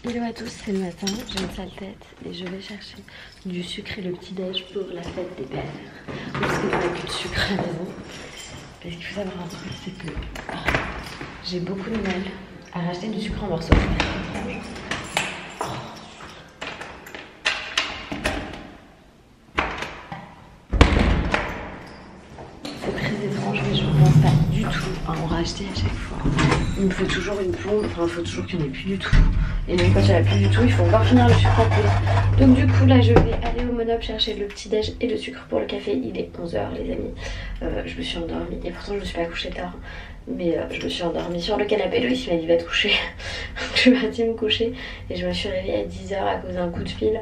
Hello à tous, c'est le matin, j'ai une sale tête et je vais chercher du sucre et le petit déj pour la fête des pères. Parce qu'il n'y a plus de sucre à la maison. Parce qu'il faut savoir un truc, c'est que j'ai beaucoup de mal à racheter du sucre en morceaux. C'est très étrange, mais je ne pense pas du tout à en racheter à chaque fois. Il me faut toujours une plombe, enfin il faut toujours qu'il n'y en ait plus du tout. Et même quand il n'y en a plus du tout, il faut encore finir le sucre à poudre. Donc du coup là je vais aller au Monop chercher le petit déj et le sucre pour le café. Il est 11 h les amis. Je me suis endormie et pourtant je me suis pas couchée tard. Mais je me suis endormie sur le canapé. Loïs m'a dit va te coucher. Donc je suis partie me coucher et je me suis réveillée à 10 h à cause d'un coup de fil.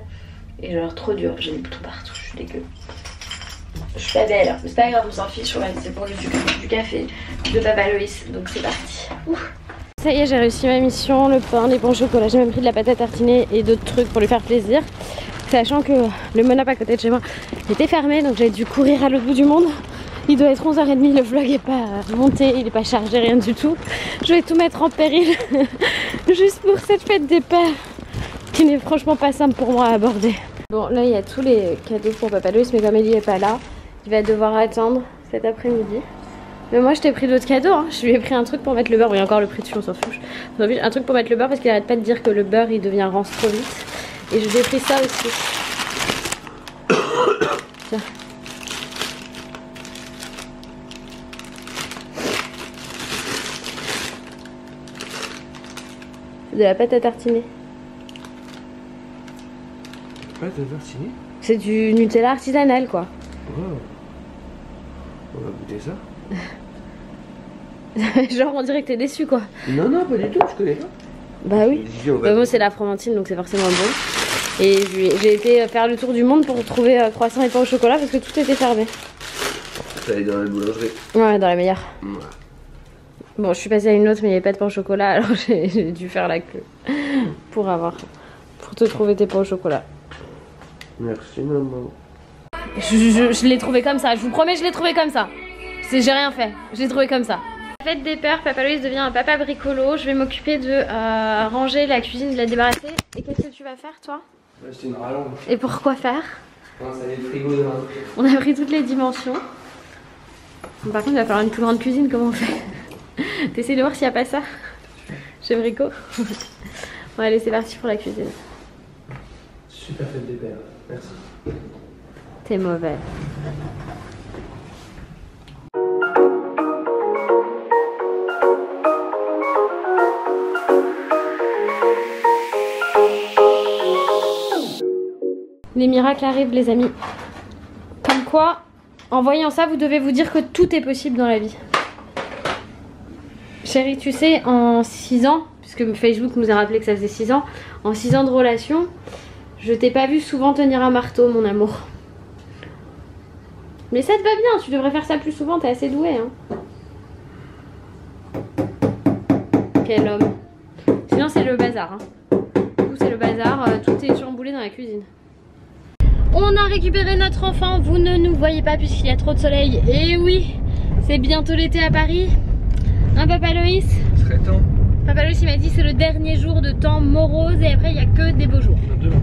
Et genre trop dur, j'ai des boutons partout, je suis dégueu. Je suis pas belle, mais c'est pas grave, on s'en fiche, c'est pour le sucre du café de Papa Loïs, donc c'est parti. Ouf. Ça y est, j'ai réussi ma mission, le pain, les pains au chocolat, j'ai même pris de la pâte à tartiner et d'autres trucs pour lui faire plaisir. Sachant que le Monop à côté de chez moi était fermé, donc j'ai dû courir à l'autre bout du monde. Il doit être 11 h 30, le vlog est pas monté, il est pas chargé, rien du tout. Je vais tout mettre en péril juste pour cette fête des pères qui n'est franchement pas simple pour moi à aborder. Bon, là il y a tous les cadeaux pour Papa Loïs, mais comme Ellie est pas là, il va devoir attendre cet après-midi. Mais moi je t'ai pris d'autres cadeaux, hein. Je lui ai pris un truc pour mettre le beurre, oui encore le prix dessus on s'en fout. Un truc pour mettre le beurre parce qu'il arrête pas de dire que le beurre il devient rance trop vite. Et je lui ai pris ça aussi. Tiens. C'est de la pâte à tartiner. Pâte à tartiner? C'est du Nutella artisanal quoi. Wow. On va goûter ça. Genre on dirait que t'es déçu quoi. Non non pas du tout, je connais pas. Bah oui. Bah, moi c'est la Fromentine donc c'est forcément bon. Et j'ai été faire le tour du monde pour trouver croissant et pain au chocolat parce que tout était fermé. T'es allé dans la boulangerie? Ouais, dans la meilleure. Ouais. Bon, je suis passée à une autre mais il n'y avait pas de pain au chocolat alors j'ai dû faire la queue pour te trouver tes pains au chocolat. Merci maman. Je l'ai trouvé comme ça, je vous promets je l'ai trouvé comme ça. J'ai rien fait, je l'ai trouvé comme ça. Fête des pères, Papa Loïs devient un papa bricolo. Je vais m'occuper de ranger la cuisine, de la débarrasser. Et qu'est-ce que tu vas faire toi? Acheter une rallonge. Et pourquoi faire? Pour installer le frigo demain. On a pris toutes les dimensions. Par contre il va falloir une plus grande cuisine, comment on fait? T'essayes de voir s'il n'y a pas ça chez Brico. Bon allez c'est parti pour la cuisine. Super fête des pères, merci. T'es mauvais. Les miracles arrivent les amis. Comme quoi, en voyant ça, vous devez vous dire que tout est possible dans la vie. Chérie, tu sais, en 6 ans, puisque Facebook nous a rappelé que ça faisait 6 ans, en 6 ans de relation, je t'ai pas vu souvent tenir un marteau, mon amour. Mais ça te va bien, tu devrais faire ça plus souvent, t'es assez doué, hein. Quel homme. Sinon c'est le bazar, hein. Tout c'est le bazar, tout est chamboulé dans la cuisine. On a récupéré notre enfant, vous ne nous voyez pas puisqu'il y a trop de soleil. Et oui, c'est bientôt l'été à Paris. Hein Papa Loïs? Très temps. Papa Loïs il m'a dit c'est le dernier jour de temps morose et après il n'y a que des beaux jours. Demain.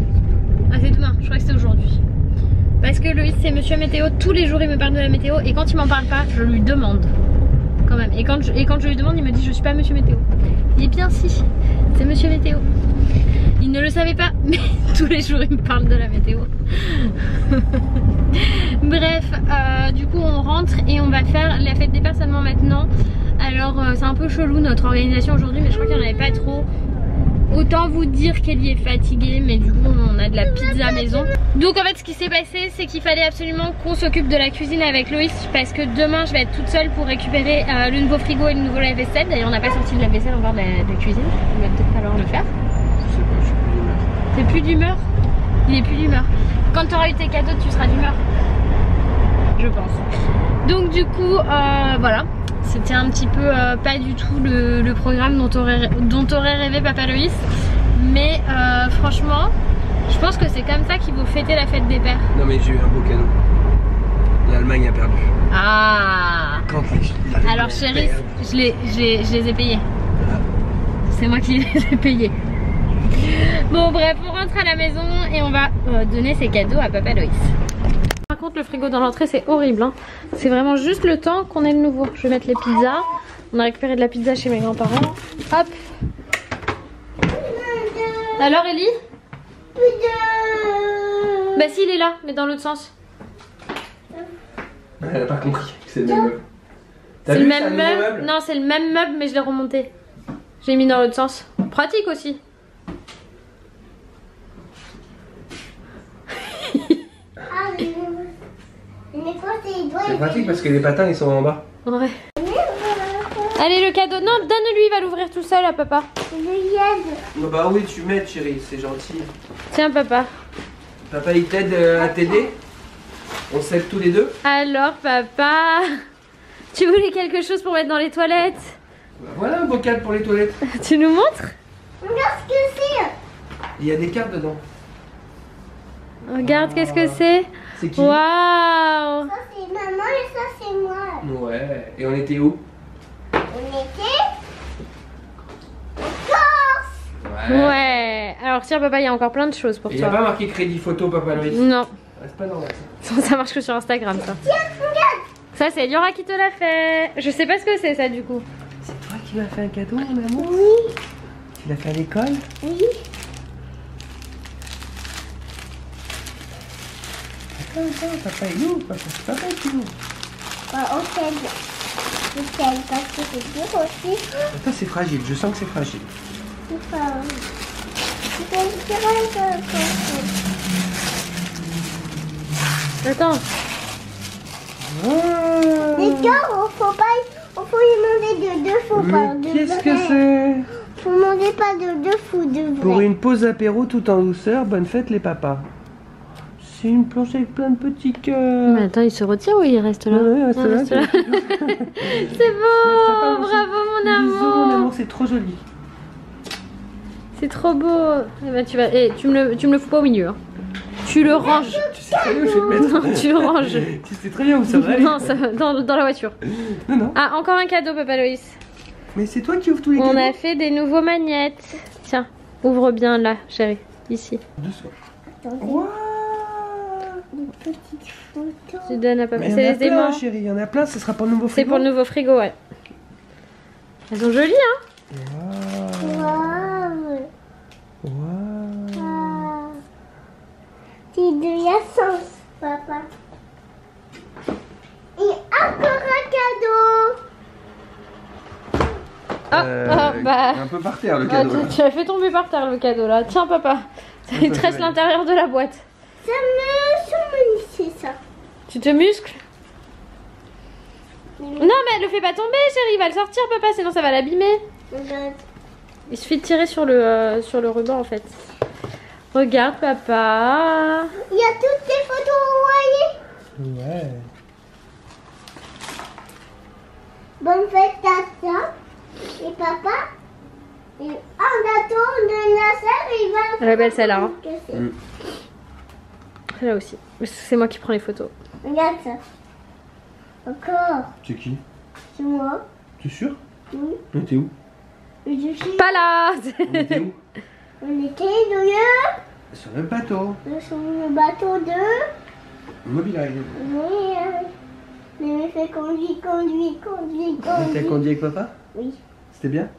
Ah c'est demain, je crois que c'est aujourd'hui. Parce que Loïs c'est monsieur météo, tous les jours il me parle de la météo et quand il m'en parle pas, je lui demande. Quand même. Et quand je lui demande, il me dit je suis pas monsieur météo. Il est bien si, c'est monsieur météo. Il ne le savait pas, mais tous les jours il me parle de la météo. Bref, du coup on rentre et on va faire la fête des pères seulement maintenant. Alors c'est un peu chelou notre organisation aujourd'hui, mais je crois qu'il n'y en avait pas trop. Autant vous dire qu'elle y est fatiguée, mais du coup on a de la pizza maison. Donc en fait ce qui s'est passé c'est qu'il fallait absolument qu'on s'occupe de la cuisine avec Loïs, parce que demain je vais être toute seule pour récupérer le nouveau frigo et le nouveau lave-vaisselle. D'ailleurs on n'a pas sorti le lave-vaisselle encore de la cuisine, il va peut-être falloir le faire. Je sais pas, je suis plus d'humeur. T'es plus d'humeur? Il est plus d'humeur. Quand tu auras eu tes cadeaux tu seras d'humeur, je pense. Donc du coup voilà. C'était un petit peu pas du tout le programme dont aurait rêvé Papa Loïs. Mais franchement, je pense que c'est comme ça qu'il faut fêter la fête des pères. Non mais j'ai eu un beau cadeau. L'Allemagne a perdu. Ah. Quand les... Alors chérie, je les ai payés. C'est moi qui les ai payés. Bon bref, on rentre à la maison et on va donner ses cadeaux à Papa Loïs. Par contre le frigo dans l'entrée c'est horrible hein. C'est vraiment juste le temps qu'on ait le nouveau. Je vais mettre les pizzas. On a récupéré de la pizza chez mes grands-parents. Hop. Alors Ellie? Bah si il est là, mais dans l'autre sens. Elle a pas compris que c'est le même meuble. C'est le même meuble? Non c'est le même meuble mais je l'ai remonté. J'ai mis dans l'autre sens. Pratique aussi. C'est pratique parce que les patins ils sont en bas. Ouais. Allez le cadeau. Non, donne-lui, il va l'ouvrir tout seul à papa. Bah oui, tu m'aides chérie, c'est gentil. Tiens papa. Papa il t'aide à t'aider. On s'aide tous les deux. Alors papa, tu voulais quelque chose pour mettre dans les toilettes? Bah, voilà un bocal pour les toilettes. Tu nous montres? Regarde ce que c'est. Il y a des cartes dedans. Regarde qu'est-ce que c'est. C'est qui? Waouh. Ça c'est maman et ça c'est moi. Ouais. Et on était où? On était en Corse. Ouais. Alors tiens papa, il y a encore plein de choses pour Et il n'y a toi. pas marqué crédit photo Papa Loïs. Non. Ah, c'est pas normal ça. Ça marche que sur Instagram ça. Tiens, regarde. Ça c'est Liora qui te l'a fait. Je sais pas ce que c'est ça du coup. C'est toi qui m'as fait un cadeau mon amour? Oui. Tu l'as fait à l'école? Oui. Attends, papa est où? Papa est où? Bah, on t'aide. On t'aide parce que c'est dur aussi. Attends, c'est fragile, je sens que c'est fragile. C'est pas... C'est pas Attends. Les cœurs, faut y demander de deux, faut pas de Qu'est-ce que vrai. c'est? Faut demander pas de deux, faut de vrai. Pour une pause apéro tout en douceur, bonne fête les papas. C'est une planche avec plein de petits cœurs. Mais attends, il se retire ou il reste là? Ouais, reste Ah, là, reste là. C'est beau. Bravo mon Bisous mon amour. amour, c'est trop joli. C'est trop beau. Eh ben, tu me le fous pas au milieu. Hein. Tu le ranges. Tu sais très bien où je vais le mettre. Non, tu le ranges. Tu sais très bien où ça va aller. Non, ça, dans la voiture. Non, non. Ah, encore un cadeau, Papa Loïs. Mais c'est toi qui ouvres tous les On cadeaux. a fait des nouveaux magnettes. Tiens, ouvre bien là, chérie. Ici. Doucement. Attendez, Waouh. une petite photo. Tu donnes à Papa. Mais il C'est y en a les plein aimants. chérie, il y en a plein, ce sera pour le nouveau C'est frigo. pour le nouveau frigo, ouais. Elles sont jolies, hein. Waouh. Waouh. Waouh. Ah. C'est de l'essence, papa. Et encore un cadeau. Bah. Un peu par terre le Ah, cadeau. là. tu as fait tomber par terre le cadeau là. Tiens, papa. Il te reste l'intérieur de la boîte. Ça me c'est ça. Tu te muscles? Non, mais le fais pas tomber, chérie. Il va le sortir, papa, sinon ça va l'abîmer. Regarde. Il suffit de tirer sur le ruban en fait. Regarde, papa. Il y a toutes les photos, vous voyez. Ouais. Bonne fête à ça. Et papa. Et en attendant de la salle, il va. Elle est belle celle-là. Hein. Casser. Celle-là aussi. C'est moi qui prends les photos. Regarde ça. Encore. C'est qui? C'est moi. Tu es sûr? Oui. On était où? Je suis. Pas là. On était où? On était d'ailleurs Sur le bateau. sur le bateau de. Mobile Island. Oui. Mais il fait conduire. T'as conduit avec papa? Oui. C'était bien?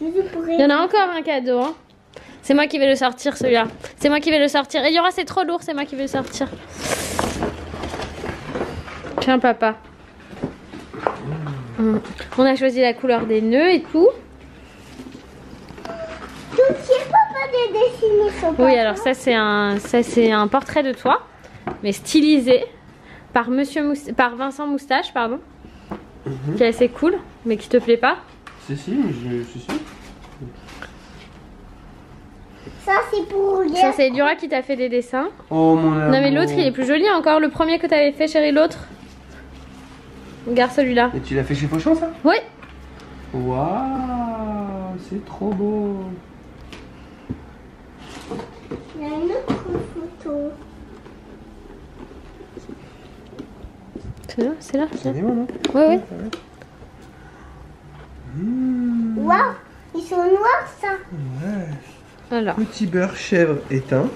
Il y en a encore un cadeau. Hein. C'est moi qui vais le sortir celui-là. C'est moi qui vais le sortir. Et il y aura c'est trop lourd, c'est moi qui vais le sortir. Tiens papa. On a choisi la couleur des nœuds et tout. Tout c'est papa de dessiner son papa. Oui, alors ça c'est un portrait de toi, mais stylisé par par Vincent Moustache, pardon. Qui est assez cool, mais qui te plaît pas. Si, je suis sûr. Ça c'est pour Ça c'est Liora qui t'a fait des dessins. Oh mon amour. Non mais l'autre il est plus joli encore, le premier que t'avais fait chérie, l'autre. Regarde celui-là. Et tu l'as fait chez Fauchon ça? Oui. Waouh, c'est trop beau. Il y a une autre photo. C'est là. C'est des mots, non? Oui. Mmh. Waouh, ils sont noirs ça. Voilà. Petit beurre chèvre éteint.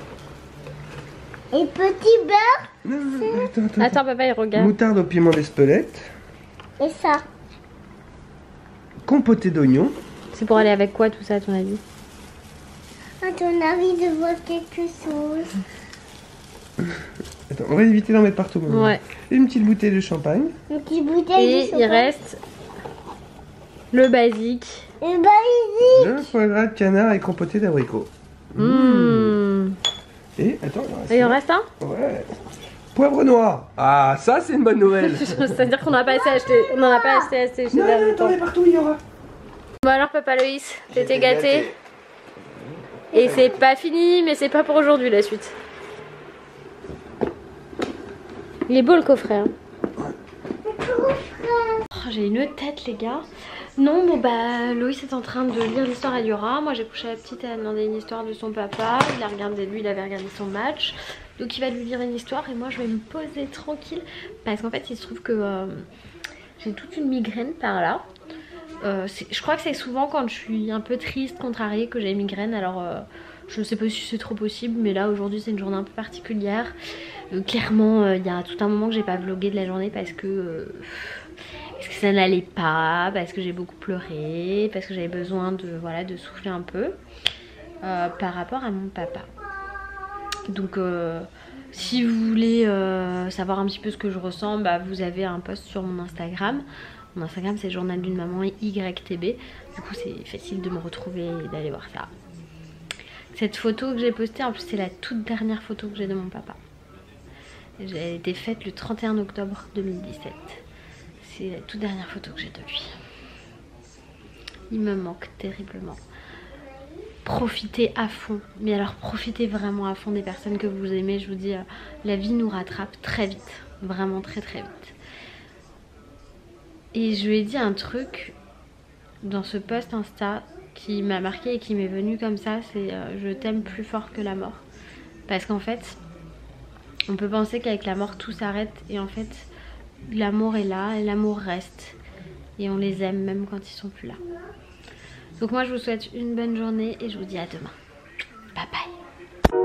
Et petit beurre. Non, non, attends. Attends, papa, il regarde. Moutarde au piment d'Espelette. Et ça. Compoté d'oignons. C'est pour aller avec quoi tout ça, à ton avis? À ton avis, de voir quelque chose. Attends, on va éviter d'en mettre partout. Maman. Ouais. Une petite bouteille de champagne. Une petite bouteille de Et champagne. il reste le basique. Et bah, ici. Le foie gras de canard et compoté d'abricot. Et attends, Et il en reste un? Ouais. Poivre noir. Ah, ça c'est une bonne nouvelle. C'est-à-dire qu'on n'a pas assez acheté. On n'en a pas acheté chez Non, elle. attendez, partout il y aura. Bon alors Papa Loïs, t'étais gâté. Et c'est pas fini, mais c'est pas pour aujourd'hui la suite. Il est beau le coffret. Hein. Oh, j'ai une tête les gars. Non, bon bah Loïs est en train de lire l'histoire à Yura. Moi j'ai couché la petite, elle a demandé une histoire de son papa. Il a regardé, lui il avait regardé son match. Donc il va lui lire une histoire et moi je vais me poser tranquille. Parce qu'en fait il se trouve que j'ai toute une migraine par là. Je crois que c'est souvent quand je suis un peu triste, contrariée, que j'ai une migraine. Alors je sais pas si c'est trop possible, mais là aujourd'hui c'est une journée un peu particulière. Clairement il y a tout un moment que j'ai pas vlogué de la journée parce que ça n'allait pas, parce que j'ai beaucoup pleuré, parce que j'avais besoin de, voilà, de souffler un peu par rapport à mon papa. Donc si vous voulez savoir un petit peu ce que je ressens, bah, vous avez un post sur mon Instagram. Mon Instagram c'est journal d'une maman YTB. Du coup c'est facile de me retrouver et d'aller voir ça. Cette photo que j'ai postée, en plus c'est la toute dernière photo que j'ai de mon papa. Elle a été faite le 31 octobre 2017. C'est la toute dernière photo que j'ai de lui. Il me manque terriblement. Profitez à fond, mais alors profitez vraiment à fond des personnes que vous aimez. Je vous dis, la vie nous rattrape très vite, vraiment très très vite. Et je lui ai dit un truc dans ce post Insta qui m'a marqué et qui m'est venu comme ça, c'est je t'aime plus fort que la mort. Parce qu'en fait, on peut penser qu'avec la mort tout s'arrête et en fait l'amour est là et l'amour reste et on les aime même quand ils sont plus là. Donc moi je vous souhaite une bonne journée et je vous dis à demain. Bye bye.